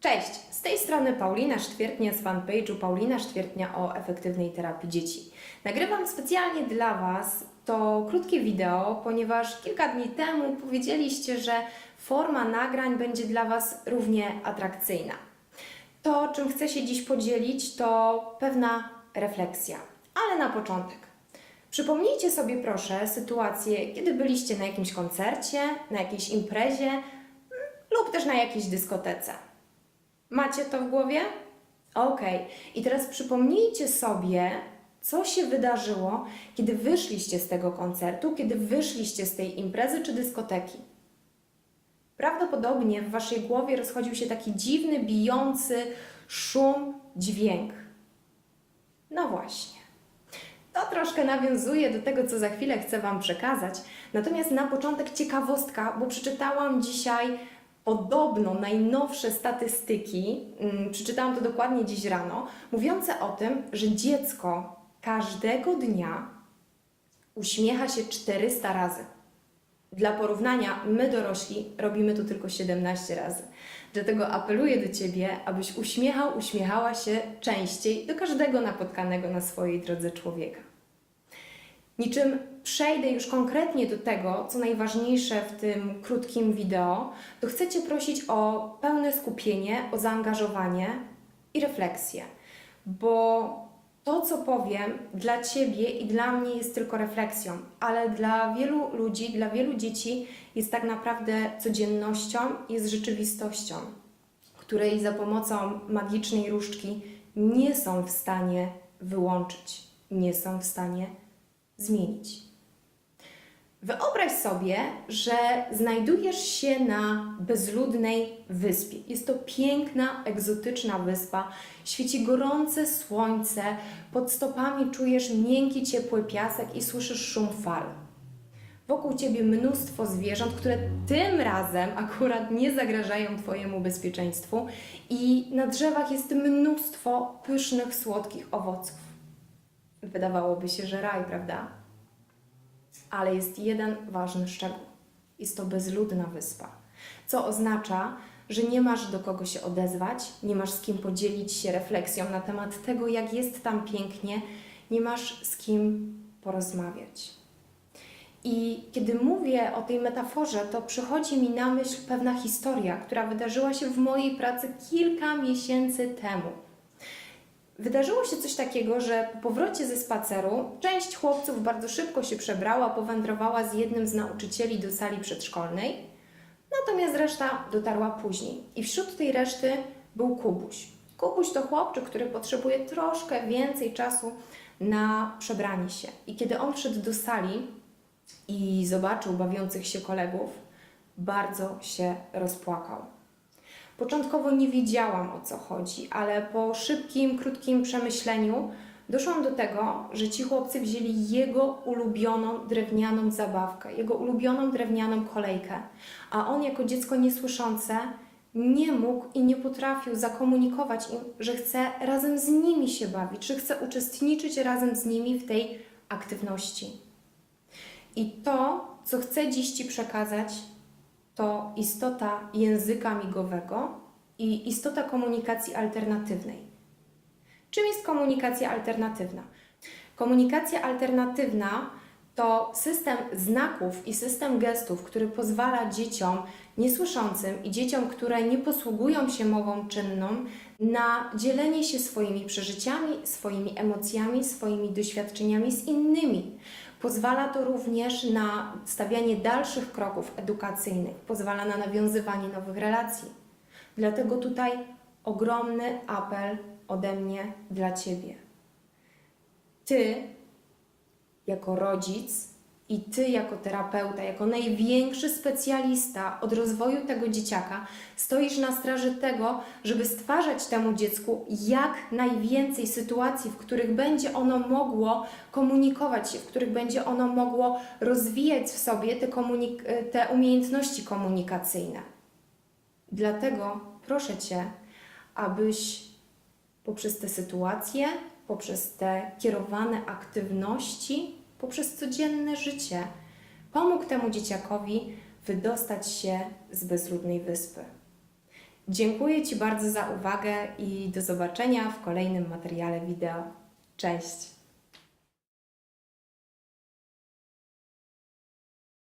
Cześć, z tej strony Paulina Sztwiertnia z fanpage'u Paulina Sztwiertnia o efektywnej terapii dzieci. Nagrywam specjalnie dla Was to krótkie wideo, ponieważ kilka dni temu powiedzieliście, że forma nagrań będzie dla Was równie atrakcyjna. To, czym chcę się dziś podzielić, to pewna refleksja. Ale na początek. Przypomnijcie sobie proszę sytuację, kiedy byliście na jakimś koncercie, na jakiejś imprezie lub też na jakiejś dyskotece. Macie to w głowie? Okej. I teraz przypomnijcie sobie, co się wydarzyło, kiedy wyszliście z tego koncertu, kiedy wyszliście z tej imprezy czy dyskoteki. Prawdopodobnie w Waszej głowie rozchodził się taki dziwny, bijący szum, dźwięk. No właśnie. To troszkę nawiązuje do tego, co za chwilę chcę Wam przekazać. Natomiast na początek ciekawostka, bo przeczytałam dzisiaj podobno najnowsze statystyki, przeczytałam to dokładnie dziś rano, mówiące o tym, że dziecko każdego dnia uśmiecha się 400 razy. Dla porównania, my dorośli robimy to tylko 17 razy. Dlatego apeluję do Ciebie, abyś uśmiechała się częściej do każdego napotkanego na swojej drodze człowieka. Niczym przejdę już konkretnie do tego, co najważniejsze w tym krótkim wideo, to chcę Cię prosić o pełne skupienie, o zaangażowanie i refleksję, bo to, co powiem dla Ciebie i dla mnie jest tylko refleksją, ale dla wielu ludzi, dla wielu dzieci jest tak naprawdę codziennością, jest rzeczywistością, której za pomocą magicznej różdżki nie są w stanie wyłączyć, nie są w stanie zmienić. Wyobraź sobie, że znajdujesz się na bezludnej wyspie. Jest to piękna, egzotyczna wyspa. Świeci gorące słońce, pod stopami czujesz miękki, ciepły piasek i słyszysz szum fal. Wokół Ciebie mnóstwo zwierząt, które tym razem akurat nie zagrażają Twojemu bezpieczeństwu i na drzewach jest mnóstwo pysznych, słodkich owoców. Wydawałoby się, że raj, prawda? Ale jest jeden ważny szczegół. Jest to bezludna wyspa, co oznacza, że nie masz do kogo się odezwać, nie masz z kim podzielić się refleksją na temat tego, jak jest tam pięknie, nie masz z kim porozmawiać. I kiedy mówię o tej metaforze, to przychodzi mi na myśl pewna historia, która wydarzyła się w mojej pracy kilka miesięcy temu. Wydarzyło się coś takiego, że po powrocie ze spaceru część chłopców bardzo szybko się przebrała, powędrowała z jednym z nauczycieli do sali przedszkolnej, natomiast reszta dotarła później. I wśród tej reszty był Kubuś. Kubuś to chłopczyk, który potrzebuje troszkę więcej czasu na przebranie się. I kiedy on wszedł do sali i zobaczył bawiących się kolegów, bardzo się rozpłakał. Początkowo nie wiedziałam, o co chodzi, ale po szybkim, krótkim przemyśleniu doszłam do tego, że ci chłopcy wzięli jego ulubioną drewnianą zabawkę, jego ulubioną drewnianą kolejkę, a on jako dziecko niesłyszące nie mógł i nie potrafił zakomunikować im, że chce razem z nimi się bawić, że chce uczestniczyć razem z nimi w tej aktywności. I to, co chcę dziś Ci przekazać, to istota języka migowego i istota komunikacji alternatywnej. Czym jest komunikacja alternatywna? Komunikacja alternatywna to system znaków i system gestów, który pozwala dzieciom niesłyszącym i dzieciom, które nie posługują się mową czynną, na dzielenie się swoimi przeżyciami, swoimi emocjami, swoimi doświadczeniami z innymi. Pozwala to również na stawianie dalszych kroków edukacyjnych, pozwala na nawiązywanie nowych relacji. Dlatego tutaj ogromny apel ode mnie dla Ciebie. Ty, jako rodzic i Ty, jako terapeuta, jako największy specjalista od rozwoju tego dzieciaka, stoisz na straży tego, żeby stwarzać temu dziecku jak najwięcej sytuacji, w których będzie ono mogło komunikować się, w których będzie ono mogło rozwijać w sobie te umiejętności komunikacyjne. Dlatego proszę Cię, abyś poprzez te sytuacje, poprzez te kierowane aktywności, poprzez codzienne życie pomógł temu dzieciakowi wydostać się z bezludnej wyspy. Dziękuję Ci bardzo za uwagę i do zobaczenia w kolejnym materiale wideo. Cześć!